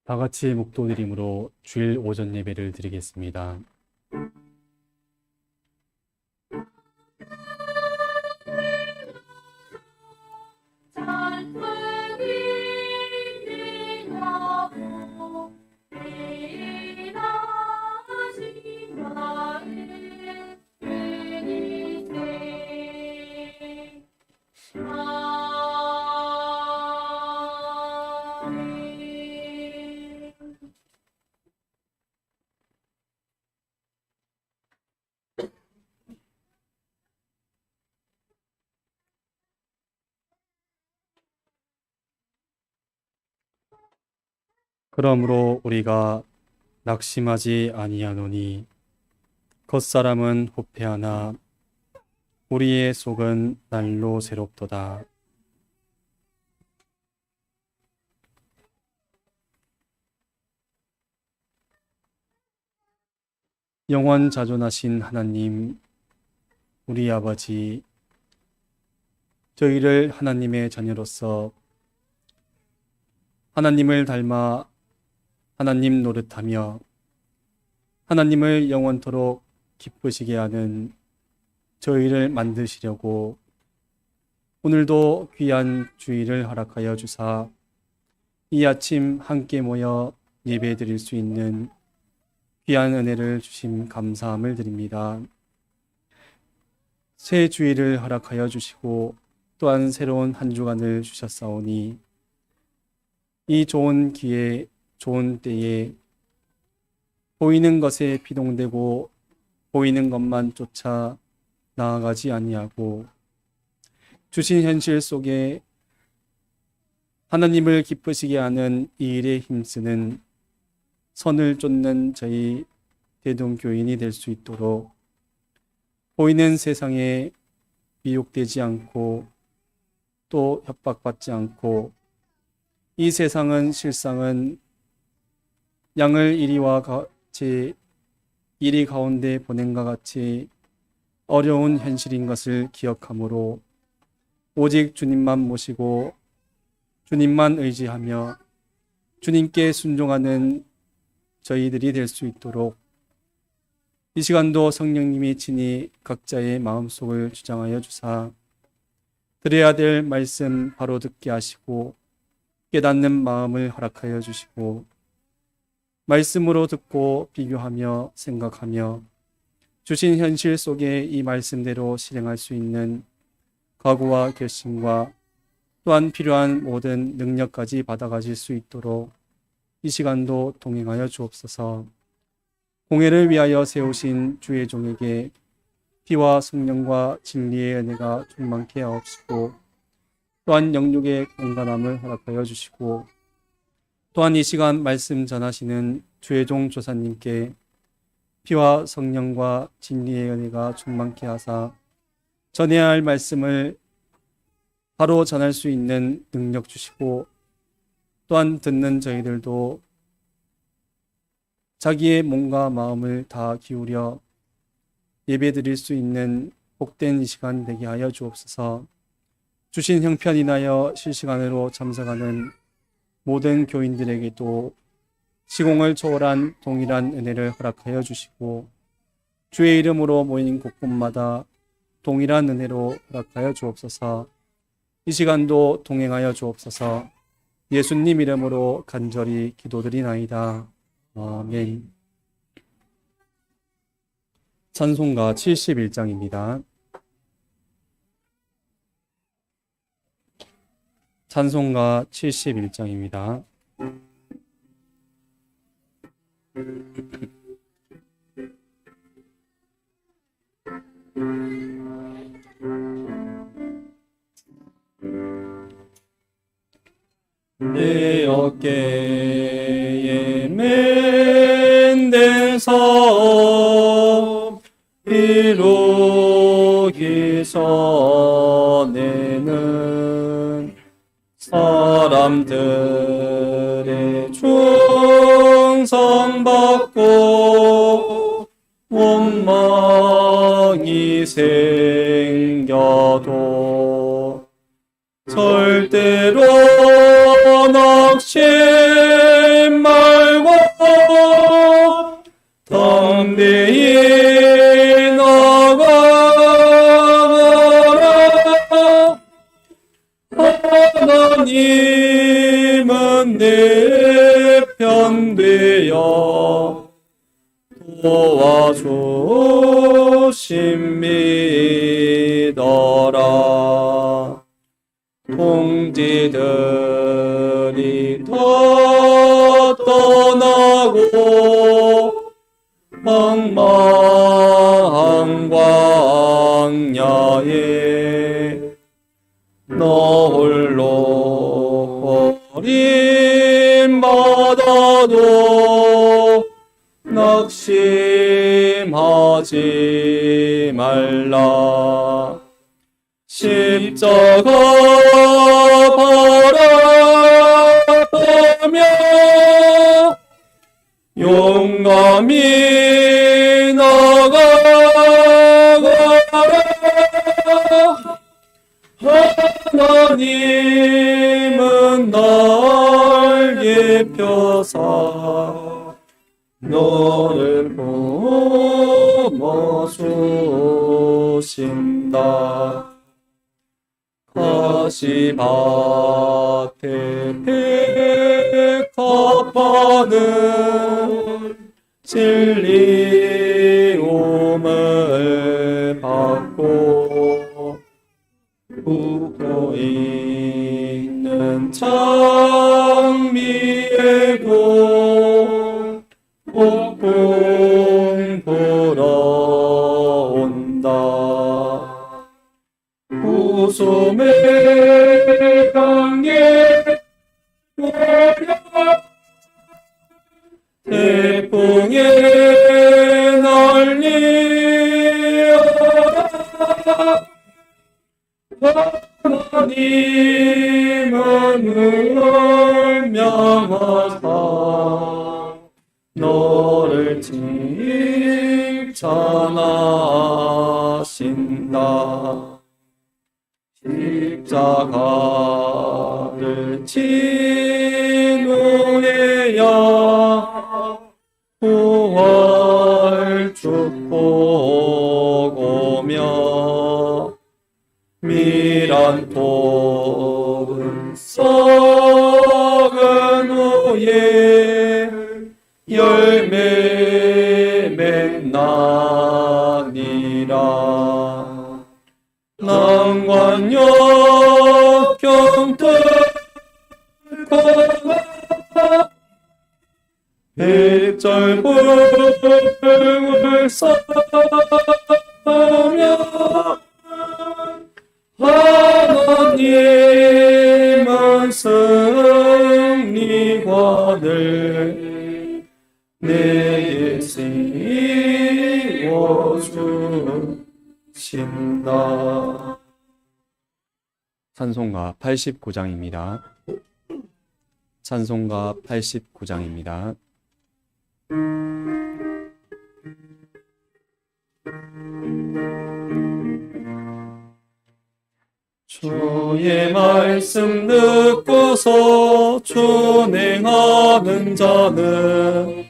다 같이 묵도드림으로 주일 오전 예배를 드리겠습니다. 그러므로 우리가 낙심하지 아니하노니 겉사람은 후패하나 우리의 속은 날로 새롭도다. 영원 자존하신 하나님, 우리 아버지, 저희를 하나님의 자녀로서 하나님을 닮아 하나님 노릇하며 하나님을 영원토록 기쁘시게 하는 저희를 만드시려고 오늘도 귀한 주일을 허락하여 주사 이 아침 함께 모여 예배 드릴 수 있는 귀한 은혜를 주심 감사함을 드립니다. 새 주일을 허락하여 주시고 또한 새로운 한 주간을 주셨사오니 이 좋은 기회, 좋은 때에 보이는 것에 비동되고 보이는 것만 쫓아 나아가지 아니하고 주신 현실 속에 하나님을 기쁘시게 하는 이 일에 힘쓰는 선을 쫓는 저희 대동교인이 될 수 있도록 보이는 세상에 미혹되지 않고 또 협박받지 않고 이 세상은 실상은 양을 이리와 같이 이리 가운데 보낸과 같이 어려운 현실인 것을 기억하므로 오직 주님만 모시고 주님만 의지하며 주님께 순종하는 저희들이 될 수 있도록 이 시간도 성령님이 친히 각자의 마음속을 주장하여 주사 들어야 될 말씀 바로 듣게 하시고 깨닫는 마음을 허락하여 주시고 말씀으로 듣고 비교하며 생각하며 주신 현실 속에 이 말씀대로 실행할 수 있는 각오와 결심과 또한 필요한 모든 능력까지 받아가실 수 있도록 이 시간도 동행하여 주옵소서. 공회를 위하여 세우신 주의 종에게 피와 성령과 진리의 은혜가 충만케 하옵시고 또한 영육의 건강함을 허락하여 주시고 또한 이 시간 말씀 전하시는 주의 종 조사님께 피와 성령과 진리의 은혜가 충만케 하사 전해야 할 말씀을 바로 전할 수 있는 능력 주시고 또한 듣는 저희들도 자기의 몸과 마음을 다 기울여 예배 드릴 수 있는 복된 이 시간 되게 하여 주옵소서. 주신 형편 인하여 실시간으로 참석하는 모든 교인들에게도 시공을 초월한 동일한 은혜를 허락하여 주시고 주의 이름으로 모인 곳곳마다 동일한 은혜로 허락하여 주옵소서. 이 시간도 동행하여 주옵소서. 예수님 이름으로 간절히 기도드리나이다. 아멘. 찬송가 71장입니다. 찬송가 71장입니다. 내 어깨에 맨댄 이루기 전에는 사람들의 충성받고 원망이 생겨도 절대로 낙심 마 오심이더라. 동지들이 다 떠나고茫茫 광야에 너 홀로 버림받아도 낙심하지 말라. 십자가 바라보며 용감히 나가거라. 하나님은 날개 펴사 너를 품어주신다. 가시밭에 백합화는 진리움을 받고 웃고 있는 장미에도 폭풍 불어온다. 웃음의 강에 모여 태풍에 날리어라. 하나님은 음명하사 너를 칭찬하신다. 십자가를 진노해야 부활 축복 오며 미란 복은 썩은 후에 열매 맺나니라. 난관 역경 뚫고 백절불을 쌓으며 하나님은 승리관을 내게 씌워주신다. 찬송가 89장입니다. 찬송가 89장입니다. 주의 말씀 듣고서 준행하는 자는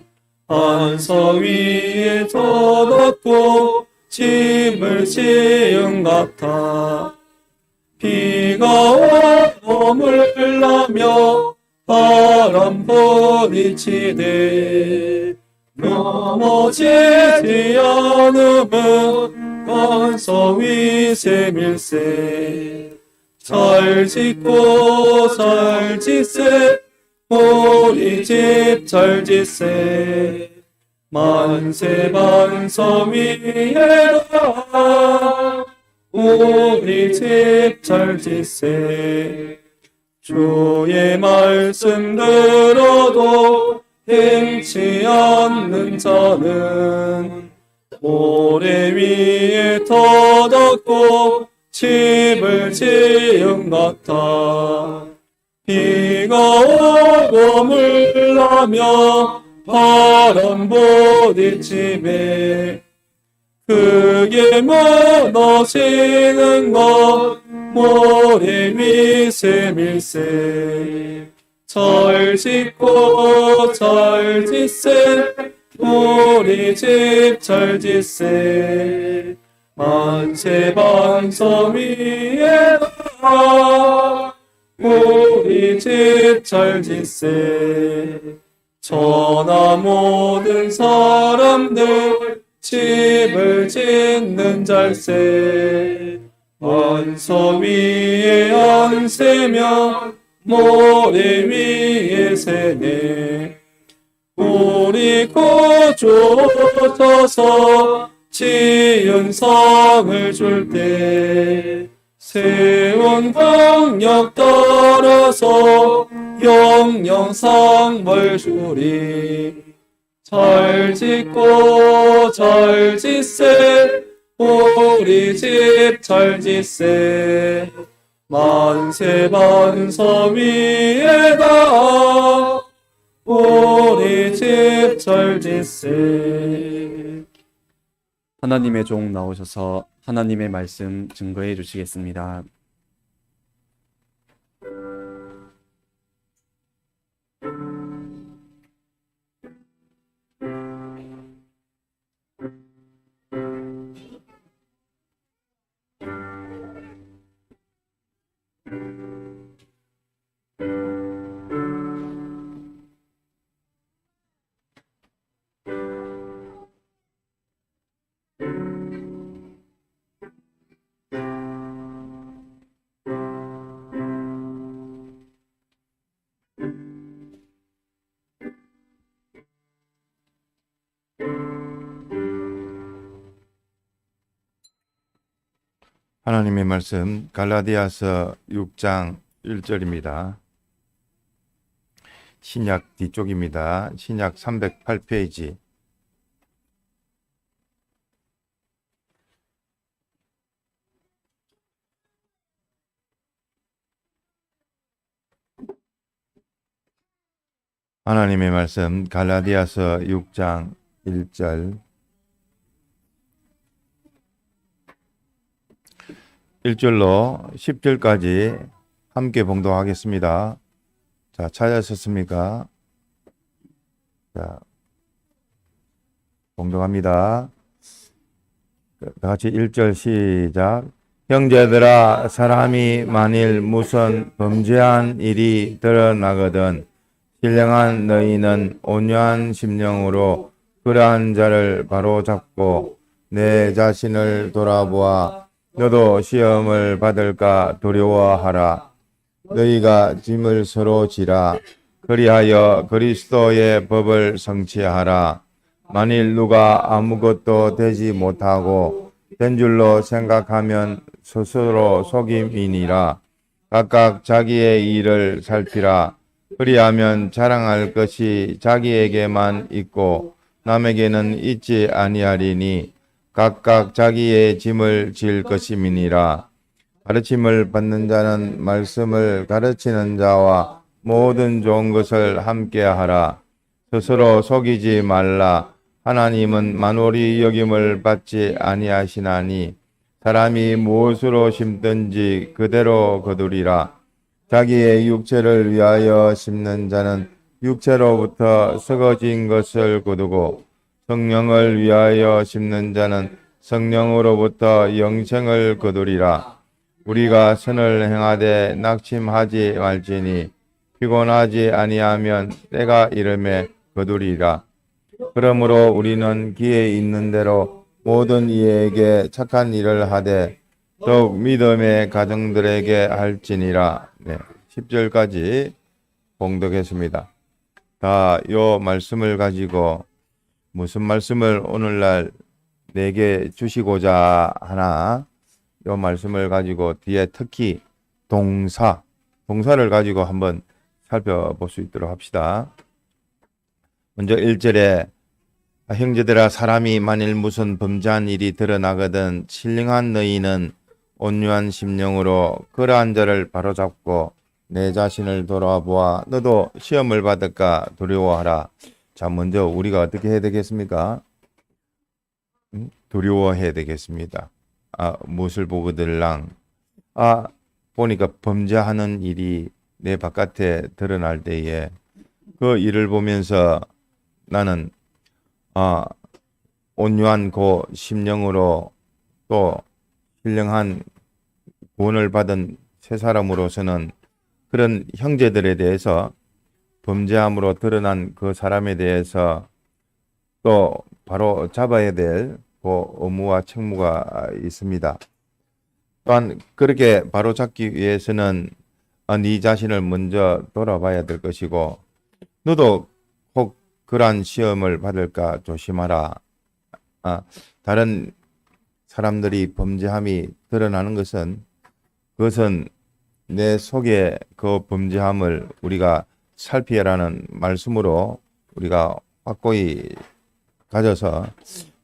안석 위에 젖었고 짐을 지은 같아. 비가 머물라며 바람 부딪히되 넘어지지 않음은 안석 위 셈일세. 잘 짓고 잘 짓세 우리 집 잘 짓세. 만세 반석 위에다 우리 집 잘 짓세. 주의 말씀 들어도 행치 않는 자는 모래 위에 터졌고 집을 지은 같아. 비가 오고 물라며 바람 부딪힘에 크게 무너지는 것 모래 위 셈일세. 잘 짓고 잘 짓세 우리 집 잘 짓세. 만세 반석 위에다 우리 집 잘 짓세. 천하 모든 사람들 집을 짓는 잘세. 원서 위에 안세며 모래 위에 세네. 우리 고조져서 지은 성을 줄 때 세운 방역 따라서 영영 상벌 주리. 잘 짓고 잘 짓세. 우리 집 잘 짓세. 만세 만서 위에다 우리 집 잘 짓세. 하나님의 종 나오셔서 하나님의 말씀 증거해 주시겠습니다. 하나님의 말씀 갈라디아서 6장 1절입니다. 신약 뒤쪽입니다. 신약 308페이지. 하나님의 말씀 갈라디아서 6장 1절 1절로 10절까지 함께 봉독하겠습니다. 자, 찾으셨습니까? 자, 봉독합니다. 다 같이 1절 시작. 형제들아, 사람이 만일 무슨 범죄한 일이 드러나거든 신령한 너희는 온유한 심령으로 그러한 자를 바로잡고 내 자신을 돌아보아 너도 시험을 받을까 두려워하라. 너희가 짐을 서로 지라. 그리하여 그리스도의 법을 성취하라. 만일 누가 아무것도 되지 못하고 된 줄로 생각하면 스스로 속임이니라. 각각 자기의 일을 살피라. 그리하면 자랑할 것이 자기에게만 있고 남에게는 있지 아니하리니 각각 자기의 짐을 질 것임이니라. 가르침을 받는 자는 말씀을 가르치는 자와 모든 좋은 것을 함께하라. 스스로 속이지 말라. 하나님은 만홀히 여김을 받지 아니하시나니 사람이 무엇으로 심든지 그대로 거두리라. 자기의 육체를 위하여 심는 자는 육체로부터 썩어진 것을 거두고 성령을 위하여 심는 자는 성령으로부터 영생을 거두리라. 우리가 선을 행하되 낙심하지 말지니 피곤하지 아니하면 때가 이름에 거두리라. 그러므로 우리는 기회 있는 대로 모든 이에게 착한 일을 하되 더욱 믿음의 가정들에게 할지니라. 네, 10절까지 봉독했습니다. 다 요 말씀을 가지고 무슨 말씀을 오늘날 내게 주시고자 하나, 요 말씀을 가지고 뒤에 특히 동사를 가지고 한번 살펴볼 수 있도록 합시다. 먼저 1절에 형제들아, 사람이 만일 무슨 범죄한 일이 드러나거든 신령한 너희는 온유한 심령으로 그러한 자를 바로잡고 내 자신을 돌아보아 너도 시험을 받을까 두려워하라. 자, 먼저 우리가 어떻게 해야 되겠습니까? 두려워해야 되겠습니다. 무엇을 보거들랑 보니까 범죄하는 일이 내 바깥에 드러날 때에 그 일을 보면서 나는 온유한 그 심령으로 또 신령한 구원을 받은 새 사람으로서는 그런 형제들에 대해서 범죄함으로 드러난 그 사람에 대해서 또 바로 잡아야 될 그 의무와 책무가 있습니다. 또한 그렇게 바로 잡기 위해서는 네 자신을 먼저 돌아봐야 될 것이고 너도 혹 그러한 시험을 받을까 조심하라. 다른 사람들이 범죄함이 드러나는 것은 그것은 내 속에 그 범죄함을 우리가 살피라는 말씀으로 우리가 확고히 가져서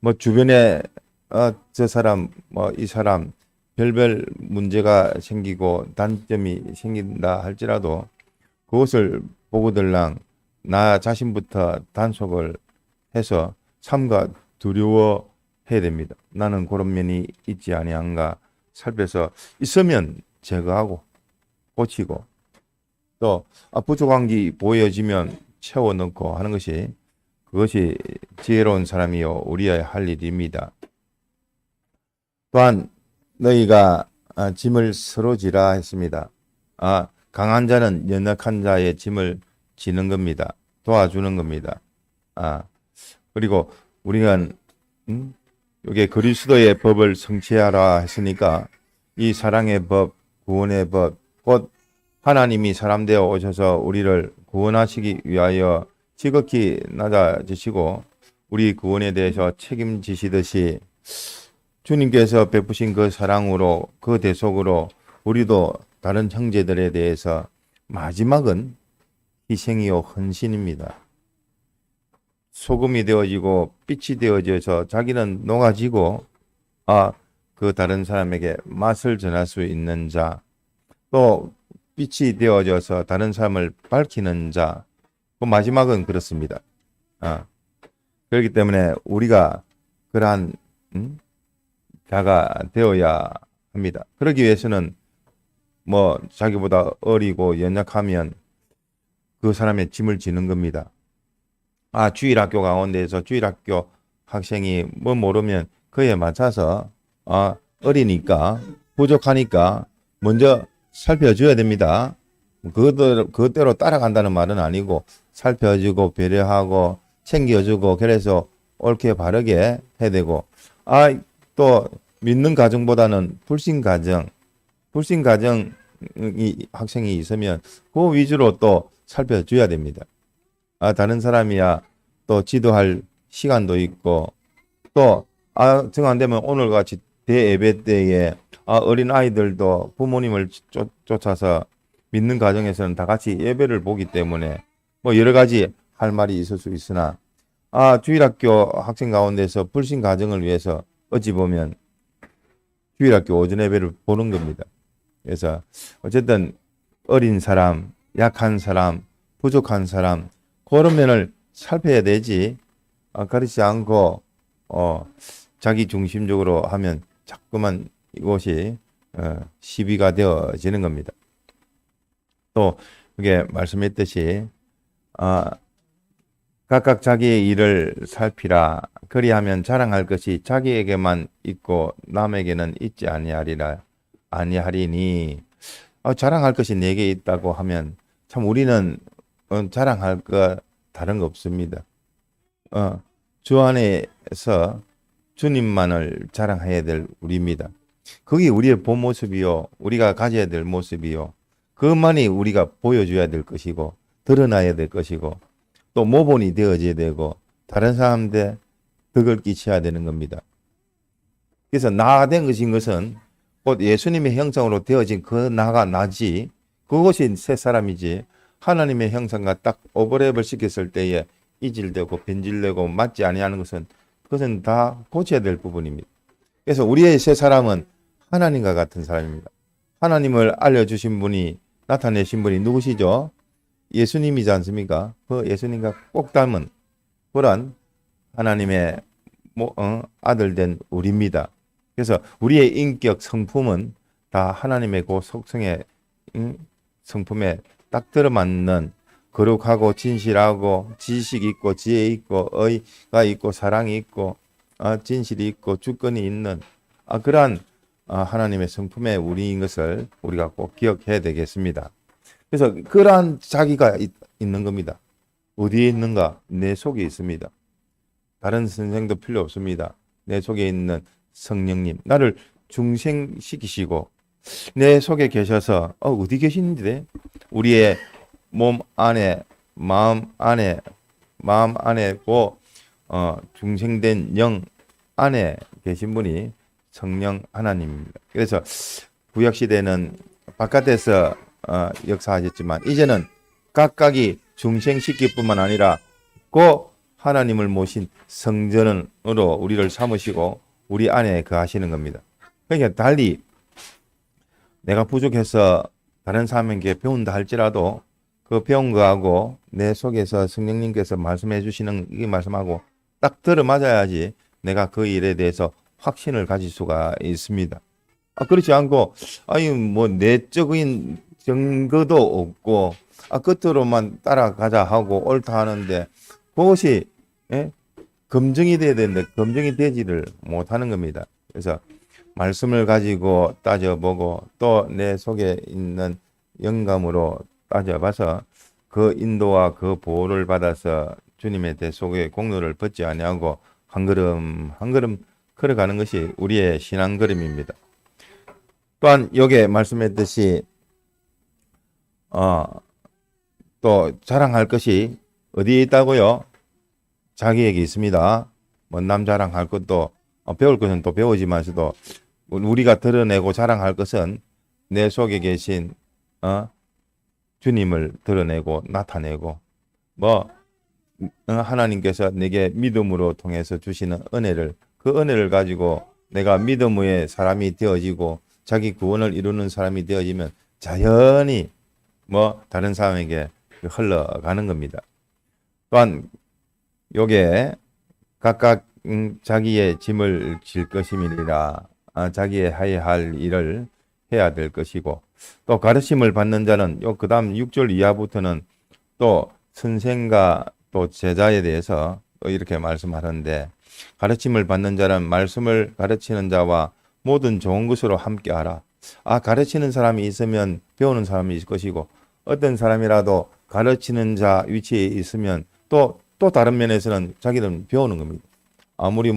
뭐 주변에 저 사람 뭐 이 사람 별별 문제가 생기고 단점이 생긴다 할지라도 그것을 보고들랑 나 자신부터 단속을 해서 삼가 두려워해야 됩니다. 나는 그런 면이 있지 아니한가 살펴서 있으면 제거하고 고치고 또 부족한 게 보여지면 채워 넣고 하는 것이 그것이 지혜로운 사람이요 우리의 할 일입니다. 또한 너희가 짐을 서로 지라 했습니다. 강한 자는 연약한 자의 짐을 지는 겁니다. 도와주는 겁니다. 그리고 우리가 여기 그리스도의 법을 성취하라 했으니까 이 사랑의 법, 구원의 법, 곧 하나님이 사람 되어 오셔서 우리를 구원하시기 위하여 지극히 낮아지시고 우리 구원에 대해서 책임지시듯이 주님께서 베푸신 그 사랑으로 그 대속으로 우리도 다른 형제들에 대해서 마지막은 희생이요 헌신입니다. 소금이 되어지고 빛이 되어져서 자기는 녹아지고 그 다른 사람에게 맛을 전할 수 있는 자, 또 빛이 되어져서 다른 사람을 밝히는 자, 그 마지막은 그렇습니다. 그렇기 때문에 우리가 그러한 자가 되어야 합니다. 그러기 위해서는 뭐 자기보다 어리고 연약하면 그 사람의 짐을 지는 겁니다. 주일학교 가운데에서 주일학교 학생이 뭐 모르면 그에 맞춰서 어리니까 부족하니까 먼저 살펴줘야 됩니다. 그것대로 따라간다는 말은 아니고 살펴주고 배려하고 챙겨주고 그래서 옳게 바르게 해야 되고 또 믿는 가정보다는 불신 가정이 학생이 있으면 그 위주로 또 살펴줘야 됩니다. 다른 사람이야 또 지도할 시간도 있고 또 정 안 되면 오늘같이 대예배 때에 어린 아이들도 부모님을 쫓아서 믿는 가정에서는 다 같이 예배를 보기 때문에 뭐 여러 가지 할 말이 있을 수 있으나 주일학교 학생 가운데서 불신 가정을 위해서 어찌 보면 주일학교 오전 예배를 보는 겁니다. 그래서 어쨌든 어린 사람, 약한 사람, 부족한 사람 그런 면을 살펴야 되지 그렇지 않고 자기 중심적으로 하면 자꾸만 이것이 시비가 되어지는 겁니다. 또 그게 말씀했듯이 각각 자기의 일을 살피라. 그리하면 자랑할 것이 자기에게만 있고 남에게는 있지 아니하리니 자랑할 것이 내게 있다고 하면 참 우리는 자랑할 거 다른 거 없습니다. 주 안에서 주님만을 자랑해야 될 우리입니다. 그게 우리의 본 모습이요. 우리가 가져야 될 모습이요. 그것만이 우리가 보여줘야 될 것이고 드러나야 될 것이고 또 모본이 되어져야 되고 다른 사람한테 덕을 끼쳐야 되는 겁니다. 그래서 나가 된 것은 곧 예수님의 형상으로 되어진 그 나가 나지 그것이 새 사람이지 하나님의 형상과 딱 오버랩을 시켰을 때에 이질되고 변질되고 맞지 아니하는 그것은 다 고쳐야 될 부분입니다. 그래서 우리의 새 사람은 하나님과 같은 사람입니다. 하나님을 알려주신 분이 나타내신 분이 누구시죠? 예수님이지 않습니까? 그 예수님과 꼭 닮은 그런 하나님의 아들 된 우리입니다. 그래서 우리의 인격 성품은 다 하나님의 그 속성의 성품에 딱 들어맞는 거룩하고 진실하고 지식 있고 지혜 있고 의가 있고 사랑이 있고 진실이 있고 주권이 있는 그러한 하나님의 성품의 우리인 것을 우리가 꼭 기억해야 되겠습니다. 그래서 그러한 자기가 있는 겁니다. 어디에 있는가? 내 속에 있습니다. 다른 선생도 필요 없습니다. 내 속에 있는 성령님, 나를 중생시키시고 내 속에 계셔서 어디 계시는데 우리의 몸 안에 마음 안에고 중생된 영 안에 계신 분이 성령 하나님입니다. 그래서 구약 시대는 바깥에서 역사하셨지만 이제는 각각이 중생시킬 뿐만 아니라 그 하나님을 모신 성전으로 우리를 삼으시고 우리 안에 거하시는 겁니다. 그러니까 달리 내가 부족해서 다른 사람에게 배운다 할지라도 그 배운 거하고 내 속에서 성령님께서 말씀해 주시는 이 말씀하고 딱 들어맞아야지 내가 그 일에 대해서 확신을 가질 수가 있습니다. 그렇지 않고 뭐 내적인 증거도 없고 끝으로만 따라가자 하고 옳다 하는데 그것이 검증이 돼야 되는데 검증이 되지를 못하는 겁니다. 그래서 말씀을 가지고 따져보고 또 내 속에 있는 영감으로 따져봐서 그 인도와 그 보호를 받아서 주님의 대속의 공로를 벗지 아니하고 한 걸음 한 걸음 걸어가는 것이 우리의 신앙 걸음입니다. 또한 여기에 말씀했듯이 또 자랑할 것이 어디에 있다고요? 자기에게 있습니다. 뭐 남 자랑할 것도 배울 것은 또 배우지만서도 우리가 드러내고 자랑할 것은 내 속에 계신 주님을 드러내고 나타내고 하나님께서 내게 믿음으로 통해서 주시는 은혜를 그 은혜를 가지고 내가 믿음의 사람이 되어지고 자기 구원을 이루는 사람이 되어지면 자연히 다른 사람에게 흘러가는 겁니다. 또한 요게 각각 자기의 짐을 질 것임이니라 자기의 해야 할 일을 해야 될 것이고 또 가르침을 받는 자는 그 다음 6절 이하부터는 또 선생과 또 제자에 대해서 또 이렇게 말씀하는데 가르침을 받는 자는 말씀을 가르치는 자와 모든 좋은 것으로 함께하라. 가르치는 사람이 있으면 배우는 사람이 있을 것이고 어떤 사람이라도 가르치는 자 위치에 있으면 또 다른 면에서는 자기들은 배우는 겁니다. 아무리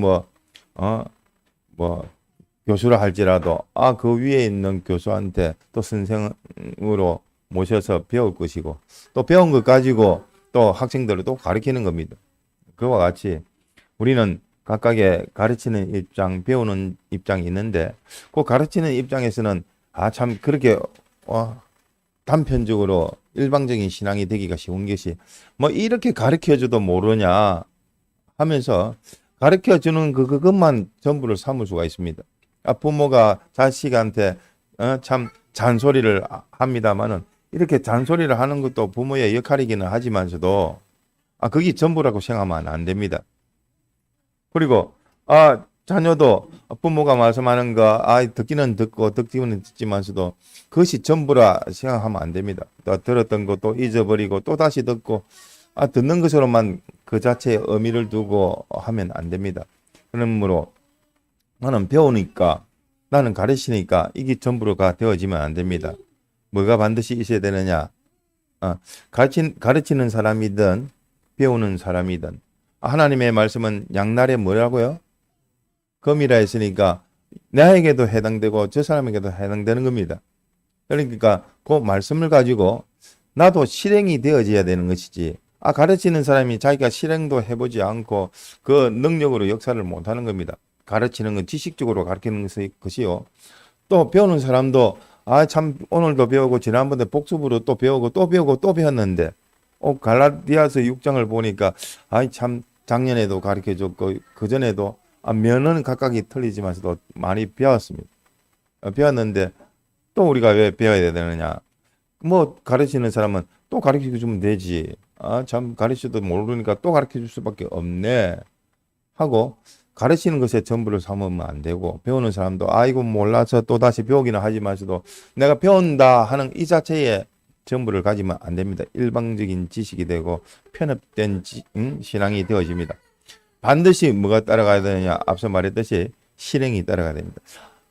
교수라 할지라도 그 위에 있는 교수한테 또 선생으로 모셔서 배울 것이고 또 배운 것 가지고 또 학생들을 또 가르치는 겁니다. 그와 같이 우리는 각각의 가르치는 입장, 배우는 입장이 있는데 그 가르치는 입장에서는 참 그렇게 단편적으로 일방적인 신앙이 되기가 쉬운 것이 이렇게 가르쳐줘도 모르냐 하면서 가르쳐주는 그것만 전부를 삼을 수가 있습니다. 부모가 자식한테 참 잔소리를 합니다만은 이렇게 잔소리를 하는 것도 부모의 역할이기는 하지만서도 그게 전부라고 생각하면 안 됩니다. 그리고 자녀도 부모가 말씀하는 거 듣기는 듣고 듣기는 듣지만서도 그것이 전부라 생각하면 안 됩니다. 또 들었던 것도 잊어버리고 또 다시 듣고 듣는 것으로만 그 자체의 의미를 두고 하면 안 됩니다. 그러므로 나는 배우니까 나는 가르치니까 이게 전부가 되어지면 안 됩니다. 뭐가 반드시 있어야 되느냐? 가르치는 사람이든 배우는 사람이든 하나님의 말씀은 양날에 뭐라고요? 검이라 했으니까 나에게도 해당되고 저 사람에게도 해당되는 겁니다. 그러니까 그 말씀을 가지고 나도 실행이 되어져야 되는 것이지 가르치는 사람이 자기가 실행도 해보지 않고 그 능력으로 역사를 못하는 겁니다. 가르치는 건 지식적으로 가르치는 것이요. 또 배우는 사람도 참 오늘도 배우고 지난번에 복습으로 또 배우고 또 배우고 또 배웠는데 갈라디아서 6장을 보니까 참 작년에도 가르쳐줬고 그전에도 면은 각각이 틀리지만서도 많이 배웠습니다. 배웠는데 또 우리가 왜 배워야 되느냐? 가르치는 사람은 또 가르쳐주면 되지. 참 가르쳐도 모르니까 또 가르쳐줄 수밖에 없네 하고 가르치는 것에 전부를 삼으면 안 되고 배우는 사람도 이거 몰라서 또 다시 배우기는 하지만서도 내가 배운다 하는 이 자체에 전부를 가지면 안 됩니다. 일방적인 지식이 되고 편협된 신앙이 되어집니다. 반드시 뭐가 따라가야 되느냐? 앞서 말했듯이 실행이 따라가야 됩니다.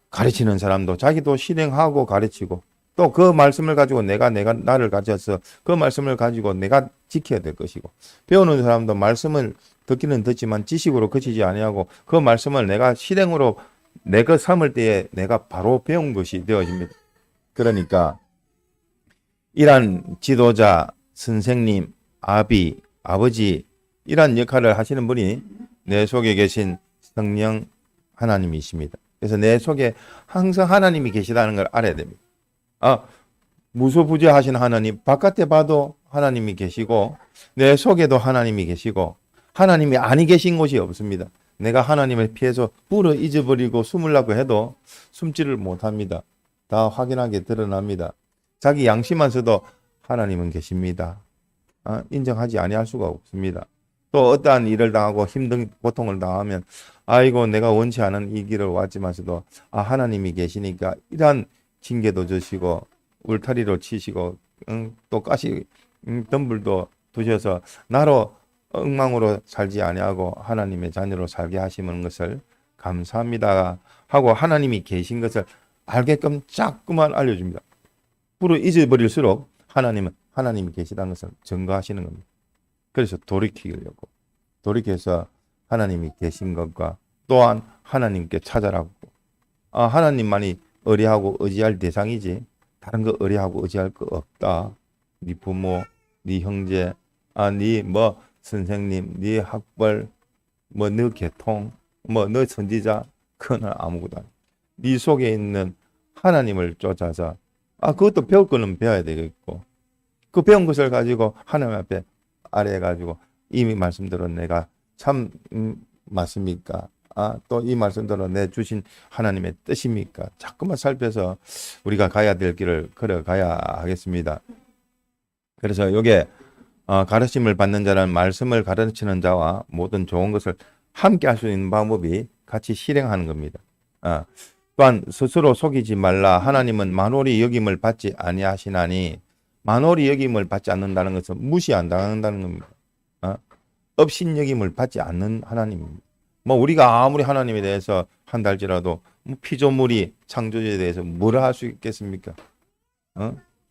가르치는 사람도 자기도 실행하고 가르치고 또 그 말씀을 가지고 내가 나를 가져서 그 말씀을 가지고 내가 지켜야 될 것이고, 배우는 사람도 말씀을 듣기는 듣지만 지식으로 그치지 아니하고 그 말씀을 내가 실행으로 내가 삼을 때에 내가 바로 배운 것이 되어집니다. 그러니까 이러한 지도자, 선생님, 아버지 이러한 역할을 하시는 분이 내 속에 계신 성령 하나님이십니다. 그래서 내 속에 항상 하나님이 계시다는 걸 알아야 됩니다. 무소부재하신 하나님, 바깥에 봐도 하나님이 계시고 내 속에도 하나님이 계시고 하나님이 아니 계신 곳이 없습니다. 내가 하나님을 피해서 불어 잊어버리고 숨으려고 해도 숨지를 못합니다. 다 확연하게 드러납니다. 자기 양심만서도 하나님은 계십니다. 인정하지 아니할 수가 없습니다. 또 어떠한 일을 당하고 힘든 고통을 당하면 아이고 내가 원치 않은 이 길을 왔지만서도 하나님이 계시니까 이러한 징계도 주시고 울타리로 치시고 또 가시 덤불도 두셔서 나로 엉망으로 살지 아니하고 하나님의 자녀로 살게 하시는 것을 감사합니다 하고 하나님이 계신 것을 알게끔 자꾸만 알려줍니다. 불을 잊어버릴수록 하나님은 하나님이 계시다는 것을 증거하시는 겁니다. 그래서 돌이켜서 하나님이 계신 것과 또한 하나님께 찾아라고, 하나님만이 의뢰하고 의지할 대상이지 다른 거 의뢰하고 의지할 거 없다. 네 부모, 네 형제, 네 선생님, 네 학벌, 너 계통, 너 선지자, 그건 아무것도 아니야. 네 속에 있는 하나님을 쫓아서 그것도 배울 거는 배워야 되겠고 그 배운 것을 가지고 하나님 앞에 아뢰가지고 이미 말씀대로 내가 참 맞습니까? 또 이 말씀대로 내 주신 하나님의 뜻입니까? 자꾸만 살펴서 우리가 가야 될 길을 걸어가야 하겠습니다. 그래서 이게 가르침을 받는 자는 말씀을 가르치는 자와 모든 좋은 것을 함께 할 수 있는 방법이 같이 실행하는 겁니다. 또한 스스로 속이지 말라. 하나님은 만홀히 여김을 받지 아니하시나니, 만홀히 여김을 받지 않는다는 것은 무시 안 당한다는 겁니다. 업신여김을 받지 않는 하나님입니다. 우리가 아무리 하나님에 대해서 한달지라도 피조물이 창조주에 대해서 뭐라 할 수 있겠습니까?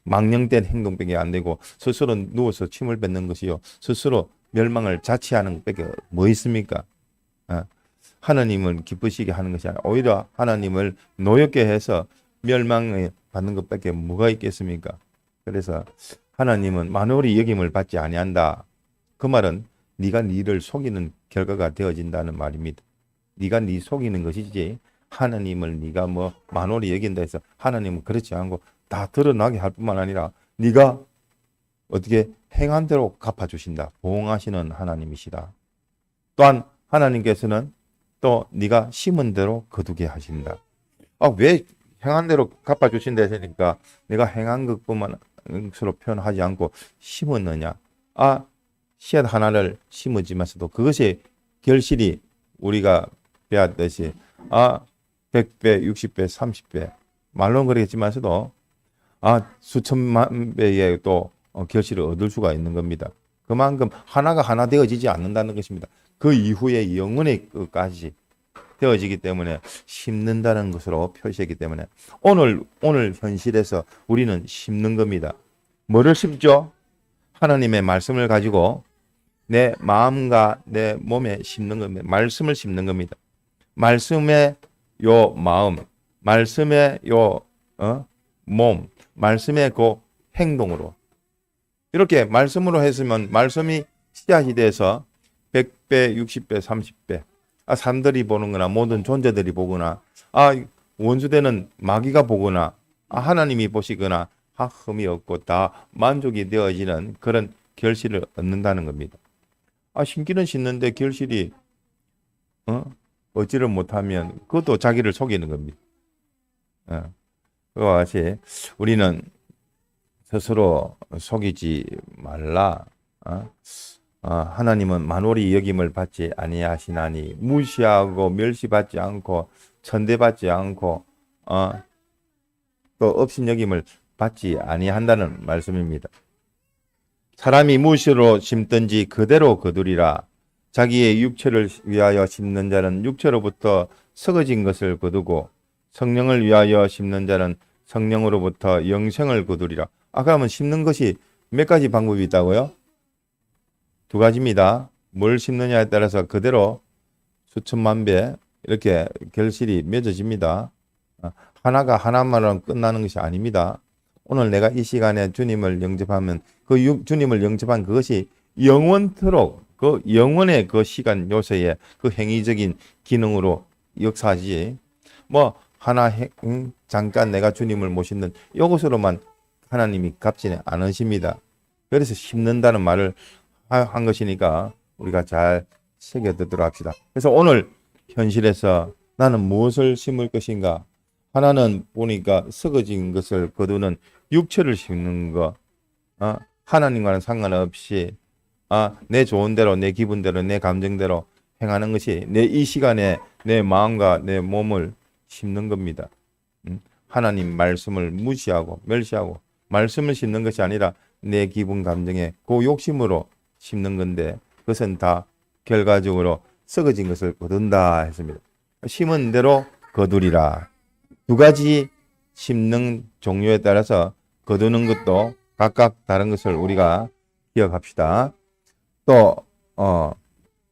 망령된 행동밖에 안 되고 스스로 누워서 침을 뱉는 것이요 스스로 멸망을 자취하는 것밖에 뭐 있습니까? 하나님을 기쁘시게 하는 것이 아니라 오히려 하나님을 노엽게 해서 멸망을 받는 것밖에 뭐가 있겠습니까? 그래서 하나님은 만홀히 여김을 받지 아니한다. 그 말은 네가 네를 속이는 결과가 되어진다는 말입니다. 네가 네 속이는 것이지 하나님을 네가 만홀히 여긴다 해서 하나님은 그렇지 않고 다 드러나게 할 뿐만 아니라 네가 어떻게 행한 대로 갚아주신다. 보응하시는 하나님이시다. 또한 하나님께서는 또 네가 심은 대로 거두게 하신다. 왜 행한 대로 갚아주신다 했으니까 내가 행한 것뿐만 서로 표현하지 않고 심었느냐. 씨앗 하나를 심어지면서도 그것이 결실이 우리가 배웠듯이 100배, 60배, 30배 말로는 그러겠지만서도 수천만 배의 또 결실을 얻을 수가 있는 겁니다. 그만큼 하나가 하나 되어지지 않는다는 것입니다. 그 이후에 영원의 끝까지 되어지기 때문에 심는다는 것으로 표시했기 때문에 오늘 현실에서 우리는 심는 겁니다. 뭐를 심죠? 하나님의 말씀을 가지고 내 마음과 내 몸에 심는 겁니다. 말씀을 심는 겁니다. 말씀의 요 마음, 말씀의 요 몸, 말씀의 그 행동으로 이렇게 말씀으로 했으면 말씀이 씨앗이 돼서 100배, 60배, 30배 사람들이 보는 거나 모든 존재들이 보거나 원수되는 마귀가 보거나 하나님이 보시거나 흠이 없고 다 만족이 되어지는 그런 결실을 얻는다는 겁니다. 심기는 심는데 결실이 얻지를 못하면 그것도 자기를 속이는 겁니다. 그와 같이 우리는 스스로 속이지 말라. 하나님은 만홀히 여김을 받지 아니하시나니 무시하고 멸시받지 않고 천대받지 않고 또 업신여김을 받지 아니한다는 말씀입니다. 사람이 무엇으로 심든지 그대로 거두리라. 자기의 육체를 위하여 심는 자는 육체로부터 썩어진 것을 거두고 성령을 위하여 심는 자는 성령으로부터 영생을 거두리라. 아까 하면 심는 것이 몇 가지 방법이 있다고요? 두 가지입니다. 뭘 심느냐에 따라서 그대로 수천만 배 이렇게 결실이 맺어집니다. 하나가 하나만으로 끝나는 것이 아닙니다. 오늘 내가 이 시간에 주님을 영접하면 주님을 영접한 그것이 영원토록 그 영원의 그 시간 요소에 그 행위적인 기능으로 역사하지. 뭐 하나 잠깐 내가 주님을 모시는 이것으로만 하나님이 갚지는 않으십니다. 그래서 심는다는 말을 한 것이니까 우리가 잘 새겨듣도록 합시다. 그래서 오늘 현실에서 나는 무엇을 심을 것인가? 하나는 보니까 썩어진 것을 거두는 육체를 심는 거, 하나님과는 상관없이 내 좋은 대로, 내 기분대로, 내 감정대로 행하는 것이 내 이 시간에 내 마음과 내 몸을 심는 겁니다. 하나님 말씀을 무시하고 멸시하고 말씀을 심는 것이 아니라 내 기분 감정에 그 욕심으로 심는 건데 그것은 다 결과적으로 썩어진 것을 거둔다 했습니다. 심은 대로 거두리라. 두 가지 심는 종류에 따라서 거두는 것도 각각 다른 것을 우리가 기억합시다. 또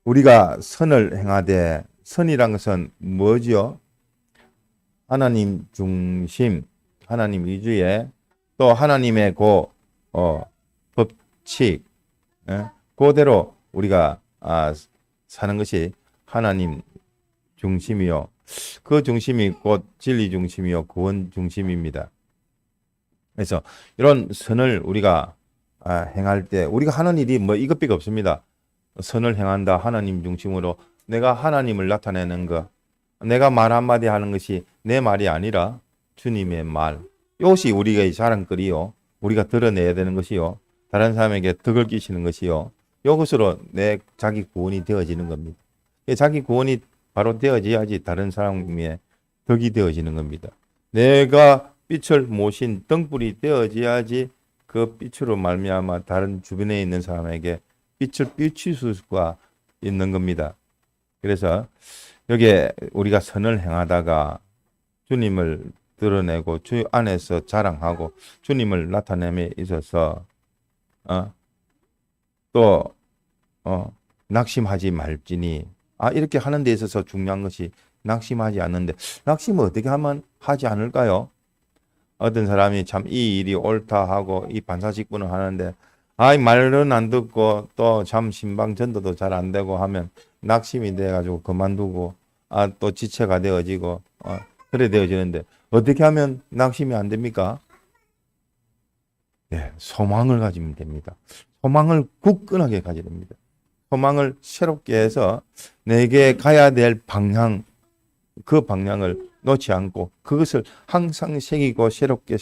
우리가 선을 행하되 선이란 것은 뭐지요? 하나님 중심, 하나님 위주의 또 하나님의 법칙, 그대로 우리가 사는 것이 하나님 중심이요. 그 중심이 곧 진리 중심이요. 구원 중심입니다. 그래서 이런 선을 우리가 행할 때 우리가 하는 일이 뭐 이것밖에 없습니다. 선을 행한다. 하나님 중심으로 내가 하나님을 나타내는 것. 내가 말 한마디 하는 것이 내 말이 아니라 주님의 말. 이것이 우리의 자랑거리요. 우리가 드러내야 되는 것이요. 다른 사람에게 덕을 끼치는 것이요. 이것으로 내 자기 구원이 되어지는 겁니다. 자기 구원이 바로 되어져야지 다른 사람의 덕이 되어지는 겁니다. 내가 빛을 모신 등불이 되어져야지 그 빛으로 말미암아 다른 주변에 있는 사람에게 빛을 비출 수가 있는 겁니다. 그래서 여기에 우리가 선을 행하다가 주님을 드러내고 주 안에서 자랑하고 주님을 나타냄에 있어서 또 낙심하지 말지니 이렇게 하는 데 있어서 중요한 것이 낙심하지 않는데 낙심을 어떻게 하면 하지 않을까요? 어떤 사람이 참 이 일이 옳다 하고 이 반사직분을 하는데 말은 안 듣고 또 참 신방 전도도 잘 안 되고 하면 낙심이 돼가지고 그만두고 또 지체가 되어지고 그래 되어지는데 어떻게 하면 낙심이 안 됩니까? 네, 소망을 가지면 됩니다. 소망을 굳건하게 가져야 됩니다. 소망을 새롭게 해서 내게 가야 될 방향, 그 방향을 놓지 않고 그것을 항상 새기고 새롭게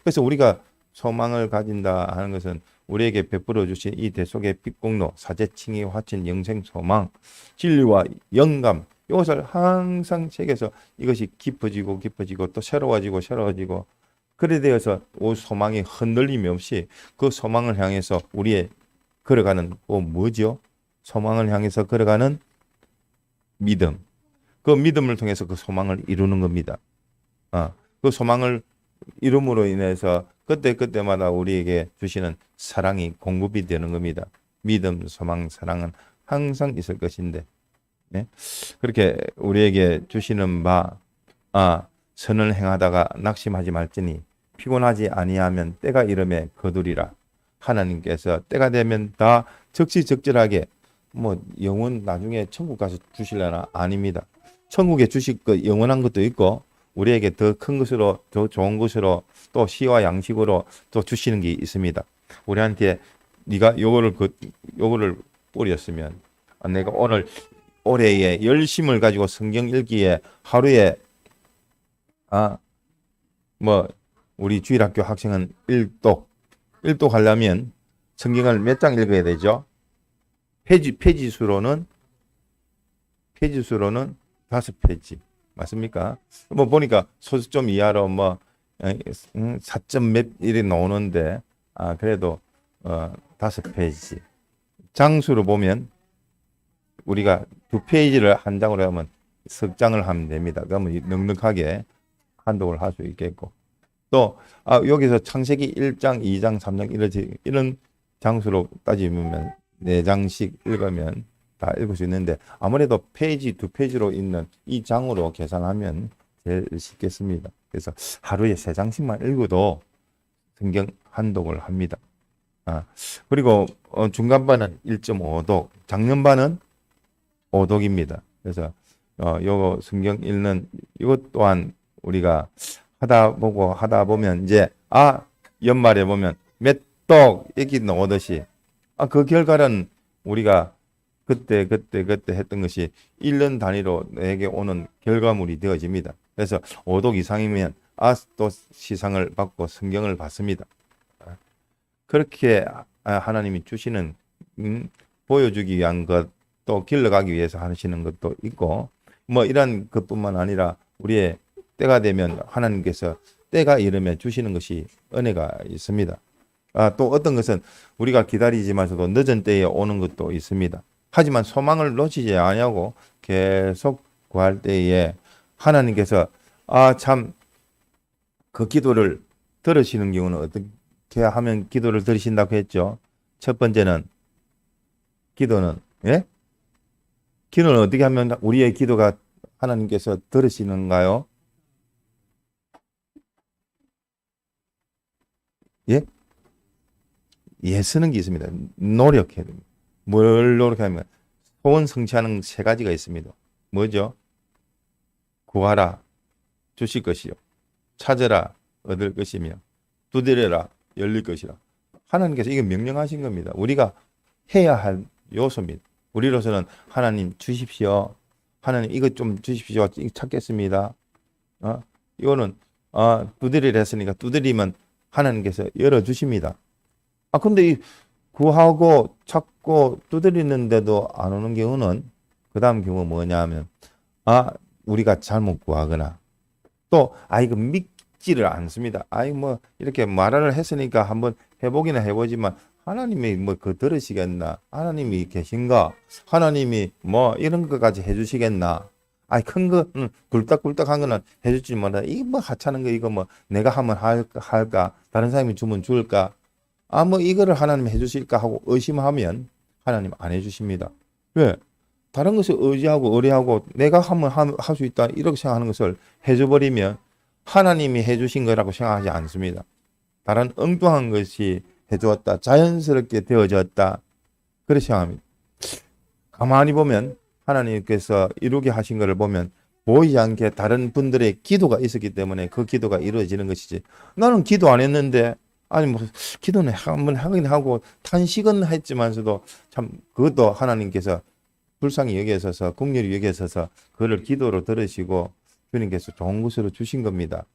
그래서 우리가 소망을 가진다 하는 것은 우리에게 베풀어 주신 이 대속의 빛공로, 사제칭의 화친 영생 소망, 진리와 영감 이것을 항상 새겨서 이것이 깊어지고 또 새로워지고 그래 되어서 소망이 흔들림이 없이 그 소망을 향해서 우리의 걸어가는 뭐죠? 소망을 향해서 걸어가는 믿음. 그 믿음을 통해서 그 소망을 이루는 겁니다. 그 소망을 이룸으로 인해서 그때마다 우리에게 주시는 사랑이 공급이 되는 겁니다. 믿음, 소망, 사랑은 항상 있을 것인데 그렇게 우리에게 주시는 선을 행하다가 낙심하지 말지니 피곤하지 아니하면 때가 이름에 거두리라. 하나님께서 때가 되면 다 적시적절하게 영원 나중에 천국 가서 주실려나? 아닙니다. 천국에 주실 것 영원한 것도 있고 우리에게 더 큰 것으로 더 좋은 것으로 또 시와 양식으로 또 주시는 게 있습니다. 우리한테 네가 요거를 뿌렸으면 내가 올해의 열심을 가지고 성경 읽기에 하루에 우리 주일학교 학생은 1독 하려면 성경을 몇 장 읽어야 되죠? 페이지 수로는 5페이지. 맞습니까? 보니까 소수점 이하로 4점 몇 일이 나오는데 그래도 5페이지. 장수로 보면 우리가 2페이지를 한 장으로 하면 석 장을 하면 됩니다. 그러면 넉넉하게 한독을 할 수 있겠고 또 여기서 창세기 1장, 2장, 3장 이런 장수로 따지면 4장씩 읽으면 다 읽을 수 있는데 아무래도 페이지 2페이지로 있는 이 장으로 계산하면 제일 쉽겠습니다. 그래서 하루에 3장씩만 읽어도 성경 한독을 합니다. 그리고 중간반은 1.5독, 작년반은 5독입니다. 그래서 요거 성경 읽는 이것 또한 우리가 하다 보면 이제 연말에 보면 몇 독 얘기 나오듯이 그 결과는 우리가 그때 했던 것이 1년 단위로 내게 오는 결과물이 되어집니다. 그래서 5독 이상이면 또 시상을 받고 성경을 받습니다. 그렇게 하나님이 주시는 보여주기 위한 것, 또 길러가기 위해서 하시는 것도 있고 뭐 이런 것뿐만 아니라 우리의 때가 되면 하나님께서 때가 이르면 주시는 것이 은혜가 있습니다. 또 어떤 것은 우리가 기다리지만서도 늦은 때에 오는 것도 있습니다. 하지만 소망을 놓치지 아니하고 계속 구할 때에 하나님께서 참 그 기도를 들으시는 경우는 어떻게 하면 기도를 들으신다고 했죠? 첫 번째는 기도는 어떻게 하면 우리의 기도가 하나님께서 들으시는가요? 쓰는 게 있습니다. 노력해야 됩니다. 뭘 노력하면 소원 성취하는 3가지가 있습니다. 뭐죠? 구하라 주실 것이요, 찾으라 얻을 것이며 두드려라 열릴 것이라. 하나님께서 이거 명령하신 겁니다. 우리가 해야 할 요소입니다. 우리로서는 하나님 주십시오, 하나님 이것 좀 주십시오, 이거 찾겠습니다. 이거는 두드리라 했으니까 두드리면 하나님께서 열어주십니다. 근데 구하고 찾고 두드리는데도 안 오는 경우는 그 다음 경우 뭐냐 하면 우리가 잘못 구하거나 또 이거 믿지를 않습니다. 뭐 이렇게 말을 했으니까 한번 해보기는 해보지만 하나님이 뭐 그 들으시겠나, 하나님이 계신가, 하나님이 뭐 이런 것까지 해주시겠나, 큰 거 굴딱굴딱한 거는 해줄지 몰라, 이거 뭐 하찮은 거 이거 뭐 내가 하면 할까, 다른 사람이 주면 줄까, 뭐 이거를 하나님이 해주실까 하고 의심하면 하나님 안 해주십니다. 왜? 다른 것을 의지하고 의뢰하고 내가 하면 할 수 있다 이렇게 생각하는 것을 해줘버리면 하나님이 해주신 거라고 생각하지 않습니다. 다른 엉뚱한 것이 해주었다, 자연스럽게 되어졌다, 그렇게 생각합니다. 가만히 보면 하나님께서 이루게 하신 것을 보면 보이지 않게 다른 분들의 기도가 있었기 때문에 그 기도가 이루어지는 것이지, 나는 기도 안 했는데 뭐 기도는 한번 하긴 하고 탄식은 했지만서도 참 그것도 하나님께서 불쌍히 여기셔서 긍휼히 여기셔서 그를 기도로 들으시고 주님께서 좋은 것으로 주신 겁니다.